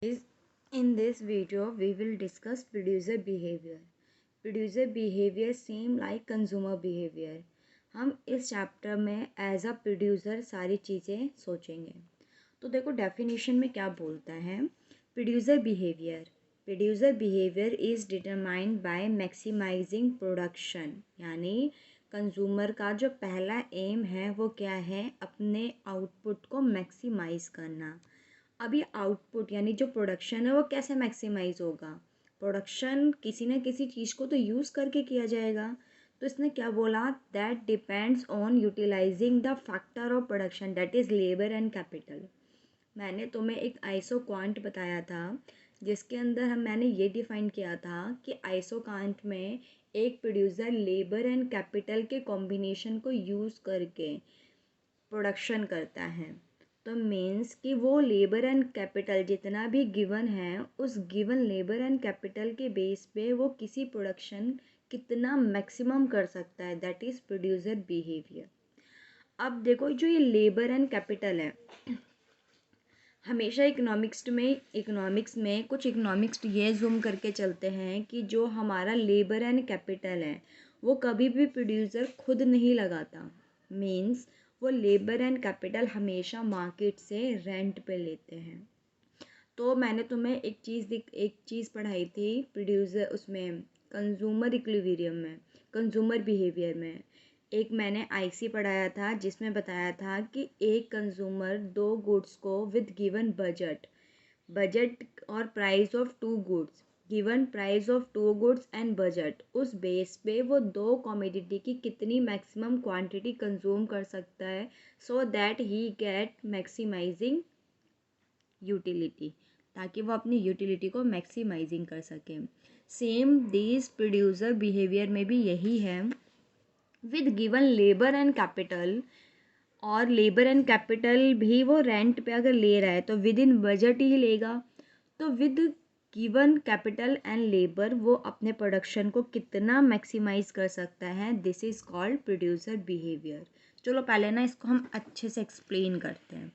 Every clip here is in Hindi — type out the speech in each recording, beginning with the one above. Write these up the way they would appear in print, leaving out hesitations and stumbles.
In this video, we will discuss producer behavior. Producer behavior seem like consumer behavior. हम इस चैप्टर में एज अ प्रोड्यूसर सारी चीज़ें सोचेंगे. तो देखो डेफिनेशन में क्या बोलता है. Producer behaviour is determined by maximising production. यानी कंज्यूमर का जो पहला एम है वो क्या है, अपने आउटपुट को मैक्सिमाइज करना. अभी आउटपुट यानी जो प्रोडक्शन है वो कैसे मैक्सिमाइज होगा. प्रोडक्शन किसी न किसी चीज़ को तो यूज़ करके किया जाएगा. तो इसने क्या बोला, that depends on utilising the factor of production that is labour and capital. मैंने तुम्हें एक आइसो क्वांट बताया था जिसके अंदर मैंने ये डिफ़ाइन किया था कि आइसो क्वांट में एक प्रोड्यूसर लेबर एंड कैपिटल के कॉम्बिनेशन को यूज़ करके प्रोडक्शन करता है. तो मीन्स कि वो लेबर एंड कैपिटल जितना भी गिवन है उस गिवन लेबर एंड कैपिटल के बेस पे वो किसी प्रोडक्शन कितना मैक्सिमम कर सकता है, दैट इज़ प्रोड्यूसर बिहेवियर. अब देखो जो ये लेबर एंड कैपिटल है, हमेशा इकोनॉमिक्स में कुछ इकोनॉमिक्स ये जूम करके चलते हैं कि जो हमारा लेबर एंड कैपिटल है वो कभी भी प्रोड्यूसर खुद नहीं लगाता. मीन्स वो लेबर एंड कैपिटल हमेशा मार्केट से रेंट पे लेते हैं. तो मैंने तुम्हें एक चीज़ पढ़ाई थी प्रोड्यूसर उसमें कंज्यूमर बिहेवियर में एक मैंने आईसी पढ़ाया था जिसमें बताया था कि एक कंज्यूमर दो गुड्स को विद गिवन बजट और price of two goods, given price of two goods and budget, उस बेस पे वो दो कॉमोडिटी की कितनी मैक्सिमम क्वांटिटी कंज्यूम कर सकता है so that he get maximizing utility, ताकि वो अपनी यूटिलिटी को मैक्सिमाइजिंग कर सके. सेम दिस प्रोड्यूसर बिहेवियर में भी यही है. With given labour and capital, और लेबर एंड कैपिटल भी वो रेंट पे अगर ले रहा है तो विद इन बजट ही लेगा. तो with given capital and labour वो अपने प्रोडक्शन को कितना मैक्सिमाइज कर सकता है, this is called producer behaviour. चलो पहले ना इसको हम अच्छे से एक्सप्लेन करते हैं,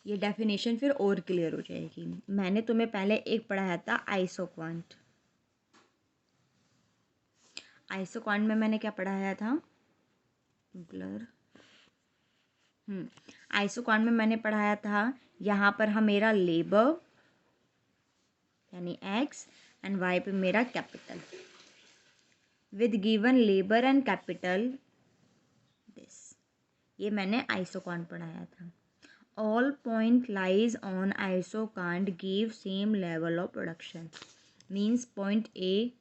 ये डेफिनेशन फिर और क्लियर हो जाएगी. मैंने तुम्हें पहले एक पढ़ाया था आइसो क्वांट में मैंने क्या पढ़ाया था, आइसो क्वांट में मैंने पढ़ाया था यहाँ पर मेरा लेबर यानी एक्स एंड वाई पे मेरा capital. With given labour and capital this, ये मैंने आइसो क्वांट पढ़ाया था. All point lies on isoquant give same level of production. Means point A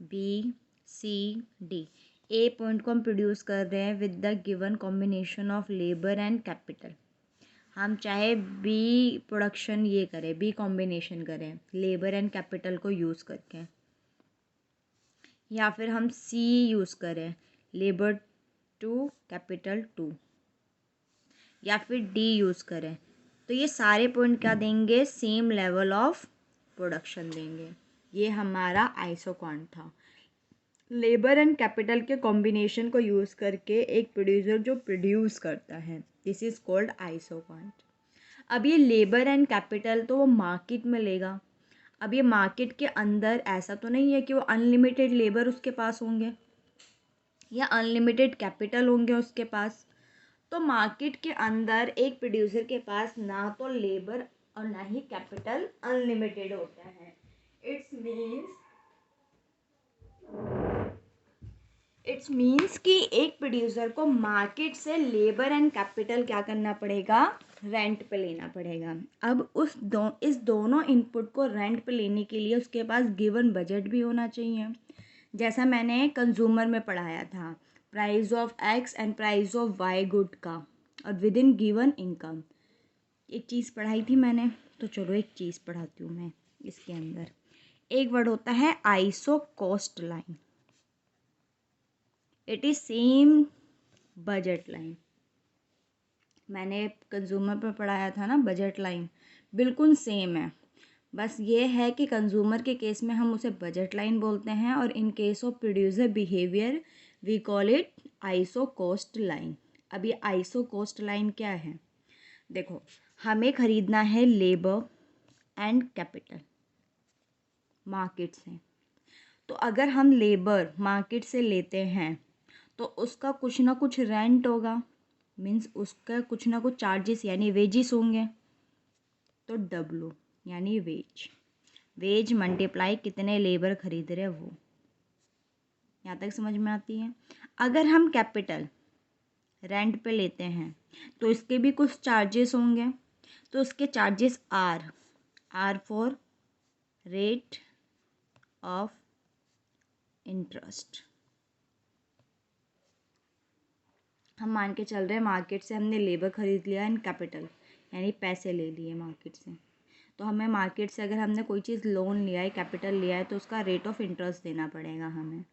B C D, A point को हम प्रोड्यूस कर रहे हैं with the given combination of labour and capital. हम चाहे बी प्रोडक्शन ये करें, बी कॉम्बिनेशन करें लेबर एंड कैपिटल को यूज़ करके, या फिर हम सी यूज़ करें लेबर टू कैपिटल टू, या फिर डी यूज़ करें, तो ये सारे पॉइंट क्या देंगे, सेम लेवल ऑफ प्रोडक्शन देंगे. ये हमारा आइसो क्वांट था. लेबर एंड कैपिटल के कॉम्बिनेशन को यूज़ करके एक प्रोड्यूसर जो प्रोड्यूस करता है, this is called iso quant. अब ये लेबर एंड कैपिटल तो वो मार्केट में लेगा. अब ये मार्केट के अंदर ऐसा तो नहीं है कि वो अनलिमिटेड लेबर उसके पास होंगे या अनलिमिटेड कैपिटल होंगे उसके पास. तो मार्केट के अंदर एक प्रोड्यूसर के पास ना तो लेबर और ना ही कैपिटल अनलिमिटेड होता है. इट्स मीन्स कि एक प्रोड्यूसर को मार्केट से लेबर एंड कैपिटल क्या करना पड़ेगा, रेंट पे लेना पड़ेगा. अब इस दोनों इनपुट को रेंट पे लेने के लिए उसके पास गिवन बजट भी होना चाहिए, जैसा मैंने कंज्यूमर में पढ़ाया था, price of X and price of Y good का, और विद इन गिवन इनकम. एक चीज़ पढ़ाई थी मैंने, तो चलो एक चीज़ पढ़ाती हूँ मैं. इसके अंदर एक वर्ड होता है iso cost line. It is same budget line. मैंने कंज्यूमर पर पढ़ाया था ना, बजट लाइन बिल्कुल सेम है. बस ये है कि कंज्यूमर के केस में हम उसे बजट लाइन बोलते हैं, और in case of producer behaviour we call it iso cost line. अब ये आइसो कॉस्ट लाइन क्या है, देखो हमें ख़रीदना है लेबर एंड कैपिटल मार्केट से। तो अगर हम लेबर मार्केट से लेते हैं तो उसका कुछ ना कुछ रेंट होगा, मीन्स उसका कुछ ना कुछ चार्जेस यानी वेजेस होंगे। तो डब्लू यानी वेज, वेज मल्टीप्लाई कितने लेबर खरीद रहे वो। यहाँ तक समझ में आती है। अगर हम कैपिटल रेंट पे लेते हैं तो इसके भी कुछ चार्जेस होंगे। तो उसके charges are for rate of interest. हम मान के चल रहे हैं मार्केट से हमने लेबर ख़रीद लिया एंड कैपिटल यानी पैसे ले लिए मार्केट से। तो हमें मार्केट से अगर हमने कोई चीज़ लोन लिया है, कैपिटल लिया है, तो उसका रेट ऑफ इंटरेस्ट देना पड़ेगा हमें।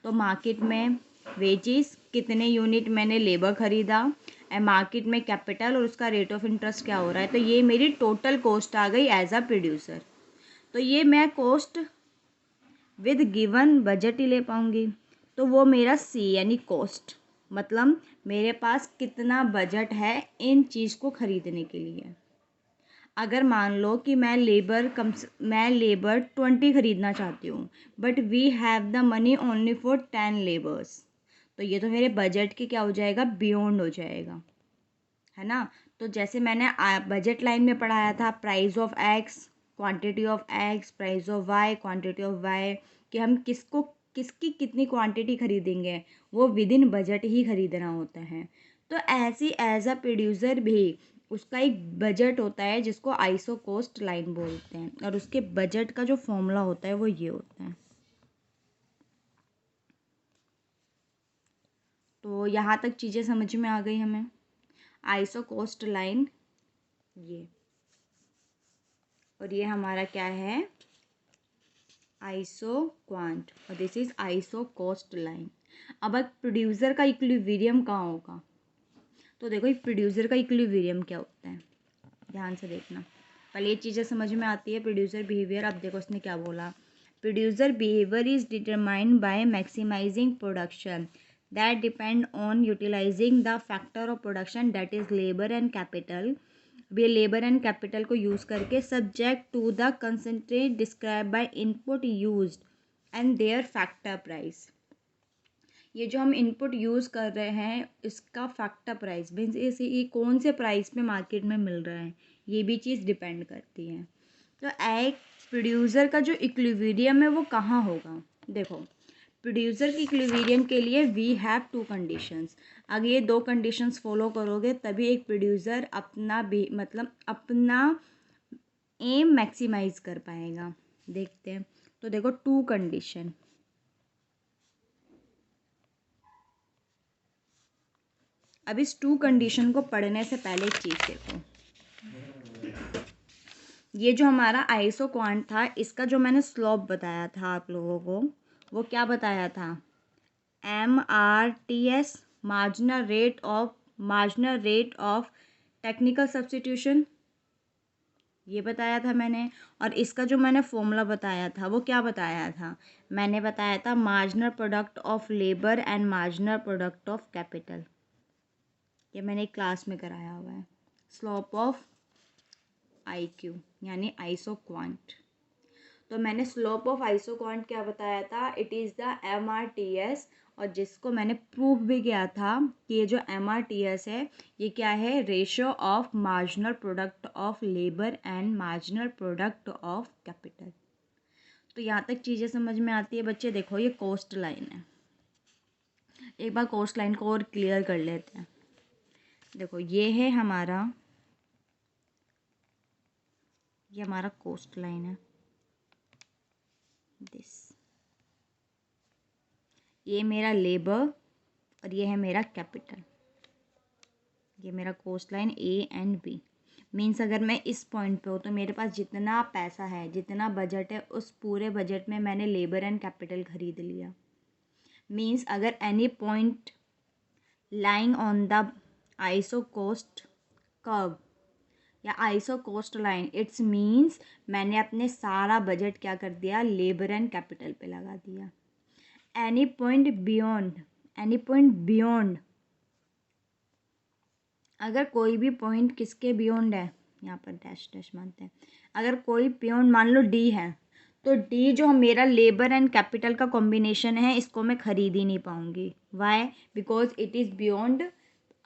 तो मार्केट में वेजेस कितने यूनिट मैंने लेबर ख़रीदा एंड मार्केट में कैपिटल और उसका रेट ऑफ इंटरेस्ट क्या हो रहा है। तो ये मेरी टोटल कॉस्ट आ गई एज अ प्रोड्यूसर। तो ये मैं कॉस्ट विद गिवन बजट ही ले पाऊँगी। तो वो मेरा सी यानी कॉस्ट, मतलब मेरे पास कितना बजट है इन चीज़ को ख़रीदने के लिए। अगर मान लो कि मैं लेबर 20 ख़रीदना चाहती हूँ but we have the money only for 10 labours, तो ये तो मेरे बजट के क्या हो जाएगा, बियॉन्ड हो जाएगा, है ना। तो जैसे मैंने बजट लाइन में पढ़ाया था, price of X, quantity of X, price of Y, quantity of Y, कि हम किसकी कितनी क्वांटिटी खरीदेंगे वो विद इन बजट ही खरीदना होता है। तो ऐसी एज अ प्रोड्यूसर भी उसका एक बजट होता है जिसको आइसो कॉस्ट लाइन बोलते हैं, और उसके बजट का जो फॉर्मूला होता है वो ये होता है। तो यहाँ तक चीज़ें समझ में आ गई हमें। आइसो कॉस्ट लाइन ये, और ये हमारा क्या है, आइसो क्वांट, और this is iso cost line. अब प्रोड्यूसर का इक्विलिब्रियम कहाँ होगा। तो देखो एक प्रोड्यूसर का इक्विलिब्रियम क्या होता है, ध्यान से देखना। पहले ये चीज़ें समझ में आती है, प्रोड्यूसर बिहेवियर। अब देखो उसने क्या बोला, producer behaviour is determined by maximising production that depend on utilising the factor of production that is labour and capital. ये लेबर एंड कैपिटल को यूज़ करके subject to the concentrate describe by input used and their factor price. ये जो हम इनपुट यूज़ कर रहे हैं इसका फैक्टर प्राइस मीन्स इसे ये कौन से प्राइस पे मार्केट में मिल रहा है, ये भी चीज़ डिपेंड करती है। तो एक प्रोड्यूसर का जो इक्विलिब्रियम है वो कहाँ होगा। देखो प्रोड्यूसर की इक्विलिब्रियम के लिए वी हैव 2 कंडीशंस। अगर ये 2 कंडीशंस फॉलो करोगे तभी एक प्रोड्यूसर अपना भी मतलब अपना एम मैक्सिमाइज कर पाएगा। देखते हैं, तो देखो 2 कंडीशन। अब इस 2 कंडीशन को पढ़ने से पहले एक चीज़ देखो, ये जो हमारा आइसो क्वांट था इसका जो मैंने स्लोप बताया था आप लोगों को, वो क्या बताया था, MRTS, marginal rate of technical substitution, ये बताया था मैंने। और इसका जो मैंने फॉर्मूला बताया था वो क्या बताया था, मैंने बताया था marginal product of labour and marginal product of capital. ये मैंने एक क्लास में कराया हुआ है। स्लोप ऑफ IQ यानी आइसो क्वांट। तो मैंने स्लोप ऑफ आइसो क्वांट क्या बताया था, इट इज़ द MRTS, और जिसको मैंने प्रूफ भी किया था कि ये जो MRTS है ये क्या है, ratio of marginal product of labour and marginal product of capital. तो यहाँ तक चीज़ें समझ में आती है बच्चे। देखो ये कॉस्ट लाइन है, एक बार कॉस्ट लाइन को और क्लियर कर लेते हैं। देखो ये है हमारा, ये हमारा कॉस्ट लाइन है दिस, ये मेरा लेबर और ये है मेरा कैपिटल, ये मेरा cost line A and B। Means अगर मैं इस पॉइंट पे हूँ तो मेरे पास जितना पैसा है, जितना बजट है, उस पूरे बजट में मैंने लेबर एंड कैपिटल खरीद लिया। मीन्स अगर any point lying on the iso cost curve या iso cost line, it's means मैंने अपने सारा बजट क्या कर दिया, लेबर एंड कैपिटल पे लगा दिया। एनी पॉइंट बियॉन्ड, अगर कोई भी पॉइंट किसके बियॉन्ड है, यहाँ पर डैश डैश मानते हैं, अगर कोई पियोन मान लो डी है, तो डी जो मेरा लेबर एंड कैपिटल का कॉम्बिनेशन है, इसको मैं खरीद ही नहीं पाऊंगी। Why? Because it is beyond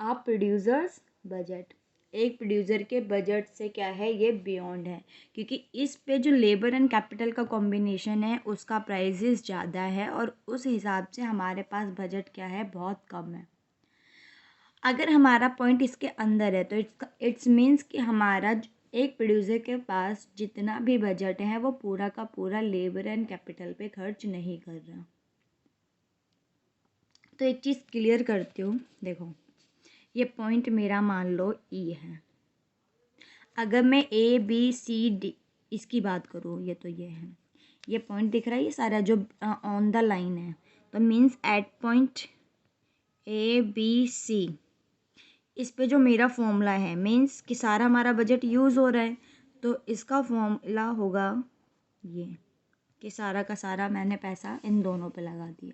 a producer's budget. एक प्रोड्यूसर के बजट से क्या है, ये बियॉन्ड है, क्योंकि इस पे जो लेबर एंड कैपिटल का कॉम्बिनेशन है उसका प्राइसेस ज़्यादा है और उस हिसाब से हमारे पास बजट क्या है, बहुत कम है। अगर हमारा पॉइंट इसके अंदर है तो इट्स मीन्स कि हमारा एक प्रोड्यूसर के पास जितना भी बजट है वो पूरा का पूरा लेबर एंड कैपिटल पे खर्च नहीं कर रहा। तो एक चीज़ क्लियर करती हूँ, देखो ये पॉइंट मेरा मान लो ई है। अगर मैं ए बी सी डी इसकी बात करूँ, ये तो ये है, ये पॉइंट दिख रहा है, ये सारा जो ऑन द लाइन है, तो means at point A B C इस पे जो मेरा फॉर्मूला है, मीन्स कि सारा हमारा बजट यूज़ हो रहा है, तो इसका फॉर्मूला होगा ये कि सारा का सारा मैंने पैसा इन दोनों पे लगा दिया।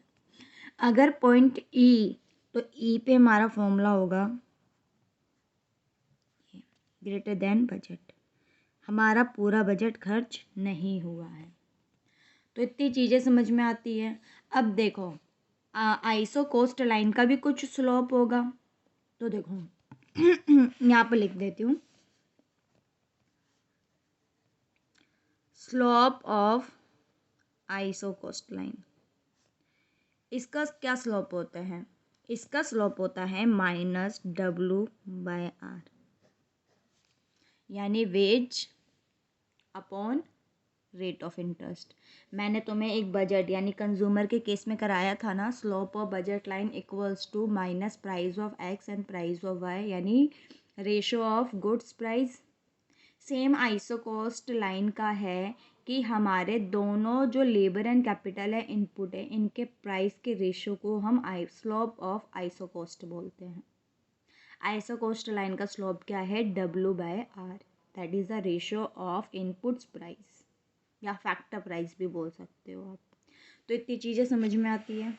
अगर पॉइंट ई, तो ई पे हमारा फॉर्मूला होगा ग्रेटर देन बजट, हमारा पूरा बजट खर्च नहीं हुआ है। तो इतनी चीज़ें समझ में आती है। अब देखो आइसो कोस्ट लाइन का भी कुछ स्लोप होगा, तो देखो यहाँ पर लिख देती हूँ, slope of iso cost line. इसका क्या स्लोप होता है? इसका स्लोप होता है -W/R, यानी wage upon rate of interest. मैंने तुम्हें एक बजट यानी कंज्यूमर के केस में कराया था ना, slope of budget line equals to minus price of X and price of Y, यानी ratio of goods price. Same iso cost line का है कि हमारे दोनों जो लेबर एंड कैपिटल है, इनपुट है, इनके प्राइस के रेशो को हम स्लोप ऑफ आइसो कॉस्ट बोलते हैं। आइसो कॉस्ट लाइन का स्लोप क्या है? W/R, that is the ratio of inputs price, या फैक्टर प्राइस भी बोल सकते हो आप। तो इतनी चीज़ें समझ में आती है,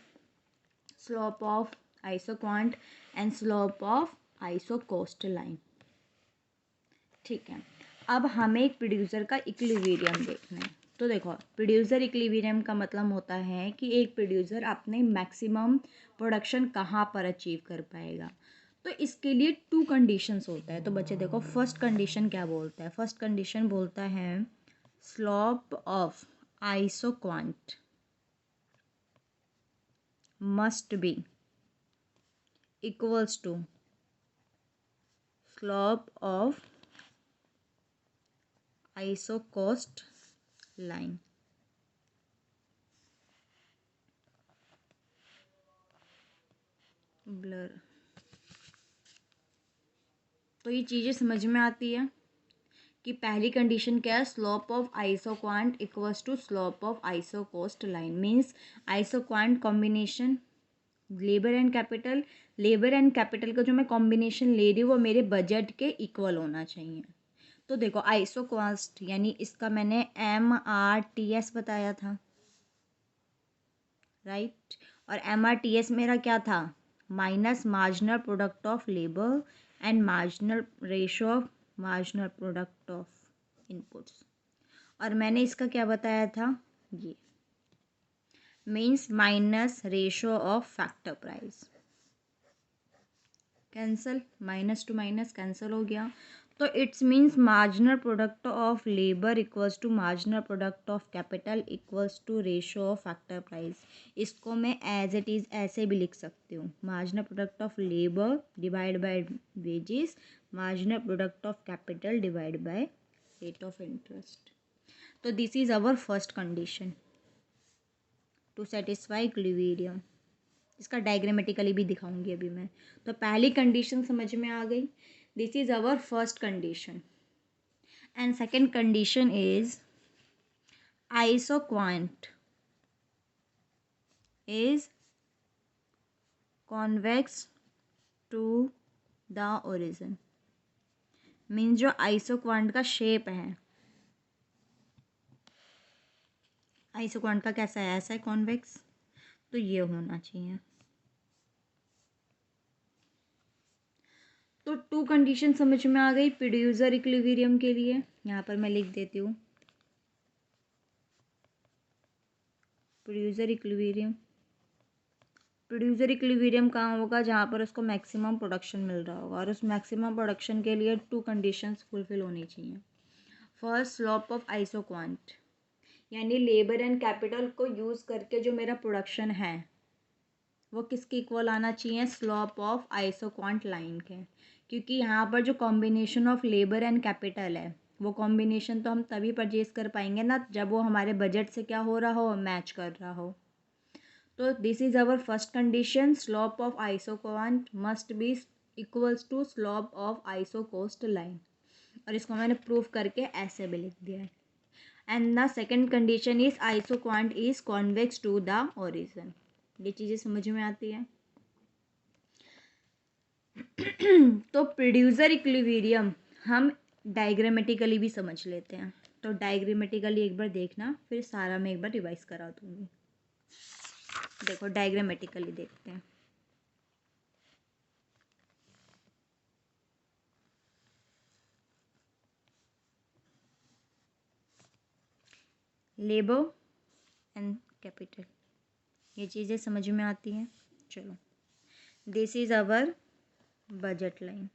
slope of iso quant and slope of iso cost line. ठीक है, अब हमें एक प्रोड्यूसर का इक्विलिब्रियम देखना है। तो देखो प्रोड्यूसर इक्विलिब्रियम का मतलब होता है कि एक प्रोड्यूसर अपने मैक्सिमम प्रोडक्शन कहाँ पर अचीव कर पाएगा। तो इसके लिए 2 कंडीशंस होता है। तो बच्चे देखो फर्स्ट कंडीशन क्या बोलता है? फर्स्ट कंडीशन बोलता है slope of iso quant must be equals to slope of iso cost line. Blur. तो ये चीज़ें समझ में आती है कि पहली कंडीशन क्या है, slope of iso quant equals to slope of iso cost line. Means iso quant combination labour and capital, labour and capital का जो मैं कॉम्बिनेशन ले रही हूँ वो मेरे बजट के इक्वल होना चाहिए। तो देखो आइसो कॉस्ट यानी इसका मैंने MRTS बताया था, राइट। और MRTS मेरा क्या था? Minus marginal product of labour and marginal ratio of marginal product of inputs. और मैंने इसका क्या बताया था? ये means minus ratio of factor price. Cancel, minus two minus cancel हो गया। तो it's means marginal product of labour equals to marginal product of capital equals to ratio of factor price. इसको मैं एज इट इज़ ऐसे भी लिख सकती हूँ, marginal product of labour divide by wages, marginal product of capital divide by rate of interest. तो this is our first condition to satisfy equilibrium. इसका डायग्रामेटिकली भी दिखाऊंगी अभी मैं। तो पहली कंडीशन समझ में आ गई, this is our first condition. And second condition is iso quant is convex to the origin. Means जो आइसो क्वांट का शेप है, आइसो क्वांट का कैसा है? ऐसा है कॉन्वेक्स, तो ये होना चाहिए। तो 2 कंडीशन समझ में आ गई प्रोड्यूसर इक्विलिब्रियम के लिए। यहाँ पर मैं लिख देती हूँ प्रोड्यूसर इक्विलिब्रियम। प्रोड्यूसर इक्विलिब्रियम कहाँ होगा? जहाँ पर उसको मैक्सिमम प्रोडक्शन मिल रहा होगा, और उस मैक्सिमम प्रोडक्शन के लिए 2 कंडीशंस फुलफिल होनी चाहिए। फर्स्ट, स्लोप ऑफ आइसोक्वांट, यानी लेबर एंड कैपिटल को यूज़ करके जो मेरा प्रोडक्शन है वो किसके इक्वल आना चाहिए? स्लोप ऑफ आइसोक्वांट लाइन के। क्योंकि यहाँ पर जो combination of labour and capital है वो कॉम्बिनेशन तो हम तभी परचेज कर पाएंगे ना जब वो हमारे बजट से क्या हो रहा हो? मैच कर रहा हो। तो this is our first condition, slope of isoquant must be equals to slope of isocost line, और इसको मैंने प्रूफ करके ऐसे भी लिख दिया है। And the second condition is isoquant is convex to the origin. ये चीज़ें समझ में आती है। तो प्रोड्यूसर इक्विलिब्रियम हम डायग्रामेटिकली भी समझ लेते हैं। तो डायग्रामेटिकली एक बार देखना, फिर सारा मैं एक बार रिवाइज करा दूँगी। देखो डायग्रामेटिकली देखते हैं। लेबर एंड कैपिटल, ये चीज़ें समझ में आती हैं। चलो, this is our budget line,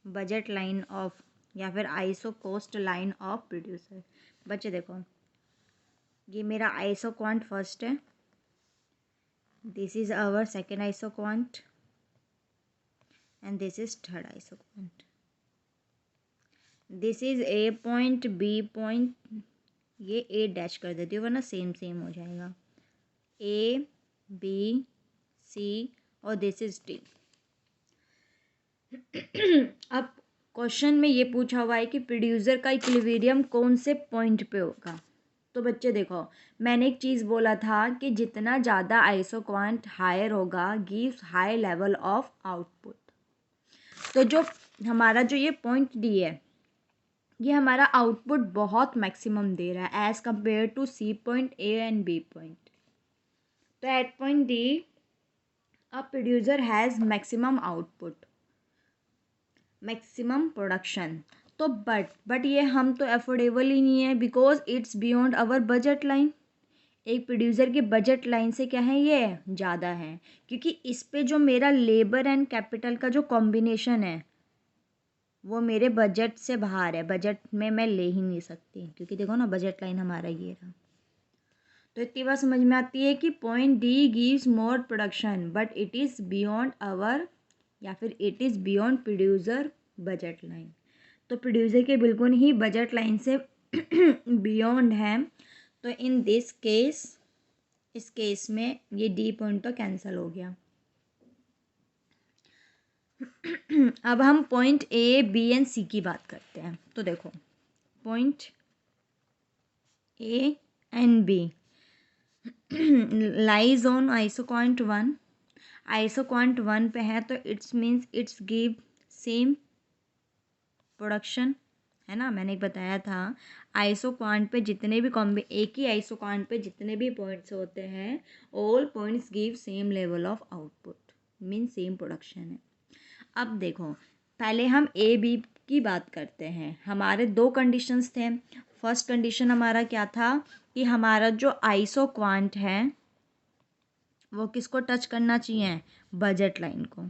budget line of या फिर iso cost line of producer. बच्चे देखो, ये मेरा आइसोक्वांट फर्स्ट है, this is our second isoquant, and this is third isoquant. This is A point, B point, ये ए डैश कर देती हूँ वरना सेम सेम हो जाएगा। ए, बी, सी और दिस इज डी। अब क्वेश्चन में ये पूछा हुआ है कि प्रोड्यूसर का इक्विलिब्रियम कौन से पॉइंट पे होगा। तो बच्चे देखो, मैंने एक चीज़ बोला था कि जितना ज़्यादा आइसोक्वांट हायर होगा gives high level of output. तो जो हमारा जो ये पॉइंट डी है, ये हमारा आउटपुट बहुत मैक्सिमम दे रहा है as compare to C point, A and B point. तो at point D a producer has maximum output, maximum production. तो बट ये हम तो अफोर्डेबल ही नहीं है, because it's beyond our budget line. एक प्रोड्यूसर की बजट लाइन से क्या है, ये ज़्यादा है, क्योंकि इस पे जो मेरा लेबर एंड कैपिटल का जो कॉम्बिनेशन है वो मेरे बजट से बाहर है, बजट में मैं ले ही नहीं सकती, क्योंकि देखो ना बजट लाइन हमारा ये रहा। तो इतनी बात समझ में आती है कि point D gives more production but it is beyond our या फिर it is beyond producer budget line. तो प्रोड्यूसर के बिल्कुल ही बजट लाइन से बियॉन्ड है। तो इन दिस केस, इस केस में ये डी पॉइंट तो कैंसिल हो गया। अब हम point A, B and C की बात करते हैं। तो देखो, point A and B lies on isoquant 1। Isoquant 1 पे है, तो it's means it's give same production, है ना। मैंने बताया था आइसोक्वांट पे जितने भी एक ही आइसोक्वांट पे जितने भी पॉइंट्स होते हैं, all points give same level of output, mean same production है। अब देखो, पहले हम ए बी की बात करते हैं। हमारे 2 कंडीशंस थे। फर्स्ट कंडीशन हमारा क्या था कि हमारा जो आइसोक्वांट है वो किसको टच करना चाहिए? बजट लाइन को,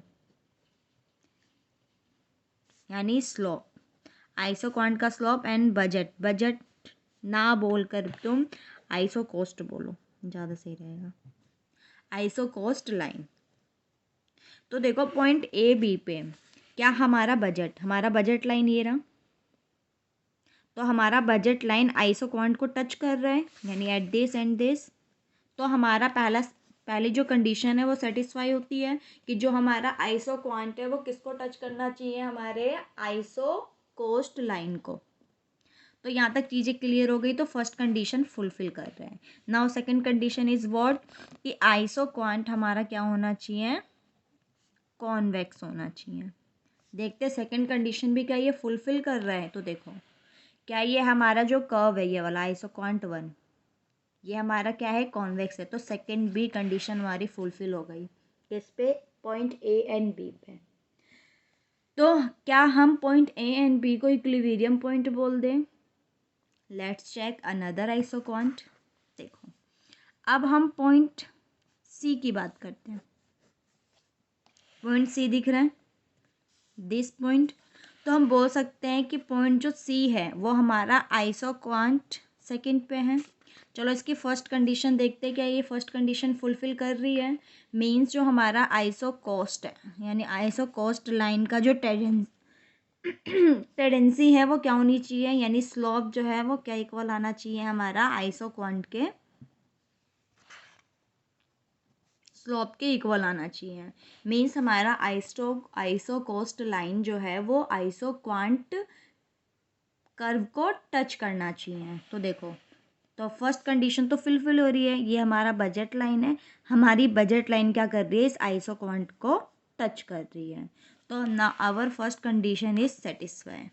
यानी स्लोप, आइसोक्वांट का स्लोप एंड बजट, बजट ना बोल कर तुम आइसो कोस्ट बोलो, ज़्यादा सही रहेगा, आइसो कोस्ट लाइन। तो देखो पॉइंट ए बी पे क्या हमारा बजट लाइन ये रहा, तो हमारा बजट लाइन आइसोक्वांट को टच कर रहा है, यानी एट दिस एंड दिस। तो हमारा पहली जो कंडीशन है वो सेटिस्फाई होती है कि जो हमारा आइसोक्वांट है वो किसको टच करना चाहिए? हमारे आइसो कोस्ट लाइन को। तो यहाँ तक चीज़ें क्लियर हो गई। तो फर्स्ट कंडीशन फुलफिल कर रहे हैं। Now second condition is what, कि आइसोक्वांट हमारा क्या होना चाहिए? कॉन्वेक्स होना चाहिए। देखते सेकंड कंडीशन भी क्या ये फुलफिल कर रहा है। तो देखो, क्या ये हमारा जो कर्व है ये वाला आइसोक्वांट 1, ये हमारा क्या है? कॉन्वेक्स है। तो सेकंड बी कंडीशन हमारी फुलफिल हो गई। किस पे? पॉइंट ए एंड बी पे। तो क्या हम पॉइंट ए एंड बी को इक्विलिब्रियम पॉइंट बोल दें? Let's check another isoquant. देखो अब हम पॉइंट सी की बात करते हैं। पॉइंट सी दिख रहा है, दिस पॉइंट। तो हम बोल सकते हैं कि पॉइंट जो सी है वो हमारा आइसोक्वांट सेकंड पे है। चलो इसकी फर्स्ट कंडीशन देखते हैं, क्या ये फर्स्ट कंडीशन फुलफिल कर रही है? मीन्स जो हमारा आइसोकोस्ट है, यानी आइसोकोस्ट लाइन का जो टेंडेंसी है वो क्या होनी चाहिए, यानी स्लोप जो है वो क्या इक्वल आना चाहिए हमारा आइसोक्वांट के स्लोप के इक्वल आना चाहिए। मीन्स हमारा आइसोकोस्ट लाइन जो है वो आइसोक्वांट कर्व को टच करना चाहिए। तो देखो, तो फर्स्ट कंडीशन तो फुलफिल हो रही है, ये हमारा बजट लाइन है, हमारी बजट लाइन क्या कर रही है, इस आइसोक्वांट को टच कर रही है। तो ना our first condition is satisfy.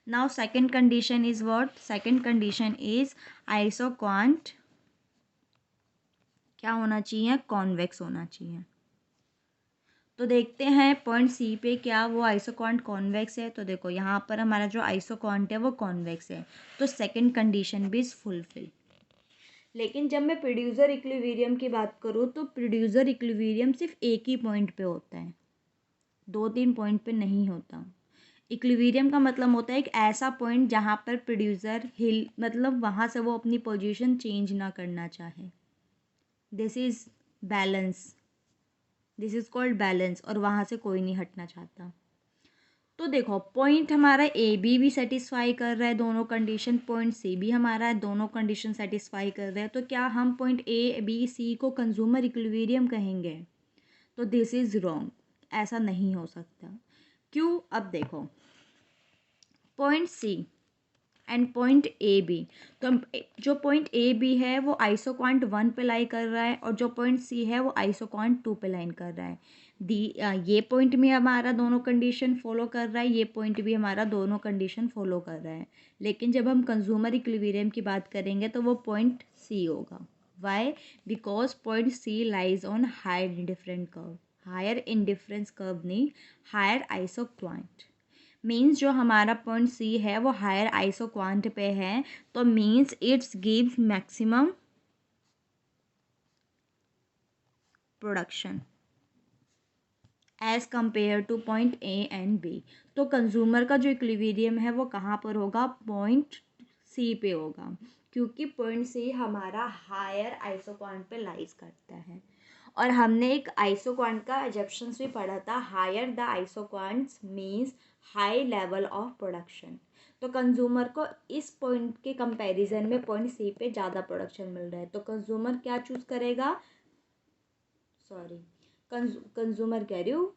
Now second condition is what? Second condition is isoquant क्या होना चाहिए, कॉन्वेक्स होना चाहिए। तो देखते हैं पॉइंट सी पे क्या वो आइसोक्वांट कॉन्वेक्स है। तो देखो यहाँ पर हमारा जो आइसोक्वांट है वो कॉन्वेक्स है, तो सेकंड कंडीशन भी इज फुलफिल। लेकिन जब मैं प्रोड्यूसर इक्विलिब्रियम की बात करूँ तो प्रोड्यूसर इक्विलिब्रियम सिर्फ एक ही पॉइंट पे होता है, 2-3 पॉइंट पे नहीं होता। इक्विलिब्रियम का मतलब होता है एक ऐसा पॉइंट जहाँ पर प्रोड्यूसर हिल मतलब वहाँ से वो अपनी पोजीशन चेंज ना करना चाहे। This is balance, this is called balance, और वहाँ से कोई नहीं हटना चाहता। तो देखो पॉइंट हमारा ए बी भी सेटिस्फाई कर रहा है दोनों कंडीशन, पॉइंट सी भी हमारा है दोनों कंडीशन सेटिस्फाई कर रहे हैं। तो क्या हम पॉइंट ए बी सी को कंज्यूमर इक्विलिब्रियम कहेंगे? तो दिस इज़ रॉन्ग, ऐसा नहीं हो सकता। क्यों? अब देखो point C and point A B, तो जो पॉइंट ए बी है वो आइसोक्वांट 1 पे लाई कर रहा है, और जो पॉइंट सी है वो आइसोक्वांट 2 पे लाइन कर रहा है। ये पॉइंट भी हमारा दोनों कंडीशन फॉलो कर रहा है, ये पॉइंट भी हमारा दोनों कंडीशन फॉलो कर रहा है। लेकिन जब हम कंज्यूमर इक्विलिब्रियम की बात करेंगे तो वो पॉइंट सी होगा। Why? Because point C lies on higher indifferent curve, higher indifference curve नहीं, हायर आइसोक्वांट। मीन्स जो हमारा पॉइंट सी है वो हायर आइसोक्वांट पे है, तो means it's gives maximum production as compare to point A and B. तो कंज्यूमर का जो इक्विलिब्रियम है वो कहाँ पर होगा? पॉइंट सी पे होगा, क्योंकि पॉइंट सी हमारा हायर आइसोक्वांट पे लाइज करता है। और हमने एक आइसोक्वांट का एजप्शंस भी पढ़ा था, higher the isoquants means high level of production. तो कंज्यूमर को इस पॉइंट के कंपैरिजन में पॉइंट सी पे ज़्यादा प्रोडक्शन मिल रहा है, तो कंज्यूमर क्या चूज़ करेगा? सॉरी, कंज्यूमर कह रही हूँ,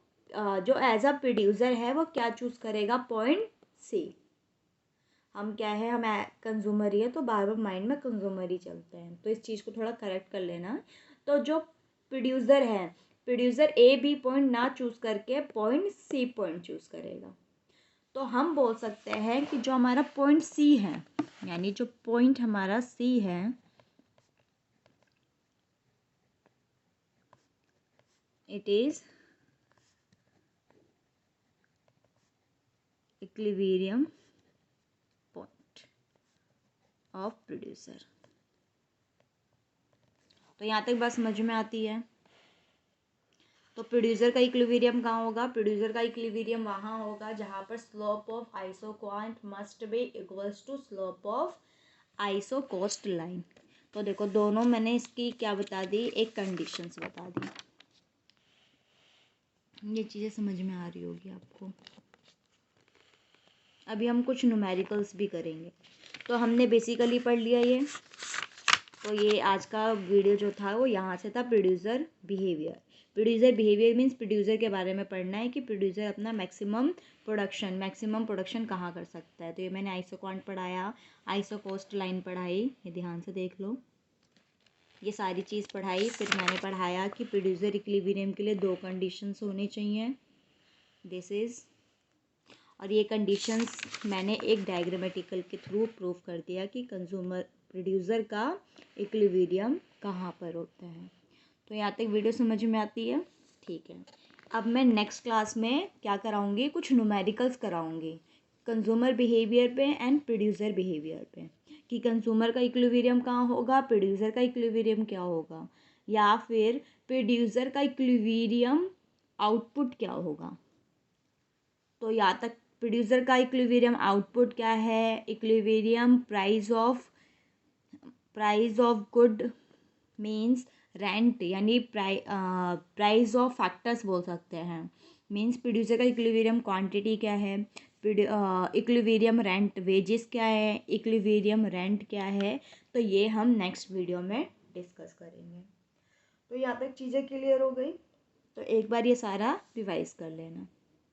जो एज अ प्रोड्यूसर है वो क्या चूज़ करेगा? Point C. हम क्या है, हम कंज्यूमर ही है तो बार बार माइंड में कंज्यूमर ही चलते हैं, तो इस चीज़ को थोड़ा करेक्ट कर लेना। तो जो प्रोड्यूसर है, प्रोड्यूसर ए बी पॉइंट ना चूज़ करके पॉइंट सी पॉइंट चूज़ करेगा। तो हम बोल सकते हैं कि जो हमारा पॉइंट सी है, यानी जो पॉइंट हमारा सी है, it is equilibrium point of producer. तो यहाँ तक बात समझ में आती है। तो प्रोड्यूसर का इक्विलिब्रियम कहाँ होगा? प्रोड्यूसर का इक्विलिब्रियम वहाँ होगा जहाँ पर slope of isoquant must be equals to slope of isocost line. तो देखो दोनों मैंने इसकी क्या बता दी, एक कंडीशंस बता दी। ये चीज़ें समझ में आ रही होगी आपको। अभी हम कुछ न्यूमेरिकल्स भी करेंगे। तो हमने बेसिकली पढ़ लिया ये। तो ये आज का वीडियो जो था वो यहाँ से था producer behaviour. Producer behaviour means producer के बारे में पढ़ना है कि प्रोड्यूसर अपना मैक्सिमम प्रोडक्शन कहाँ कर सकता है। तो ये मैंने आइसोक्वांट पढ़ाया, आइसोकोस्ट लाइन पढ़ाई, ये ध्यान से देख लो, ये सारी चीज़ पढ़ाई। फिर मैंने पढ़ाया कि प्रोड्यूसर इक्विलिब्रियम के लिए 2 कंडीशंस होने चाहिए, दिस इज़, और ये कंडीशंस मैंने एक डायग्रामेटिकल के थ्रू प्रूव कर दिया कि प्रोड्यूसर का इक्विलिब्रियम कहाँ पर होता है। तो यहाँ तक वीडियो समझ में आती है? ठीक है। अब मैं नेक्स्ट क्लास में क्या कराऊंगी, कुछ न्यूमेरिकल्स कराऊंगी कंज्यूमर बिहेवियर पे एंड प्रोड्यूसर बिहेवियर पे, कि कंज्यूमर का इक्विलिब्रियम कहाँ होगा, प्रोड्यूसर का इक्विलिब्रियम क्या होगा, या फिर प्रोड्यूसर का इक्विलिब्रियम आउटपुट क्या होगा। तो यहाँ तक प्रोड्यूसर का इक्विलिब्रियम आउटपुट क्या है, equilibrium price of good means rent, यानी प्राइस ऑफ फैक्टर्स बोल सकते हैं। मीन्स प्रोड्यूसर का इक्विलिब्रियम क्वांटिटी क्या है, इक्विलिब्रियम रेंट वेजेस क्या है, इक्विलिब्रियम रेंट क्या है। तो ये हम नेक्स्ट वीडियो में डिस्कस करेंगे। तो यहाँ तक चीज़ें क्लियर हो गई। तो एक बार ये सारा रिवाइज कर लेना।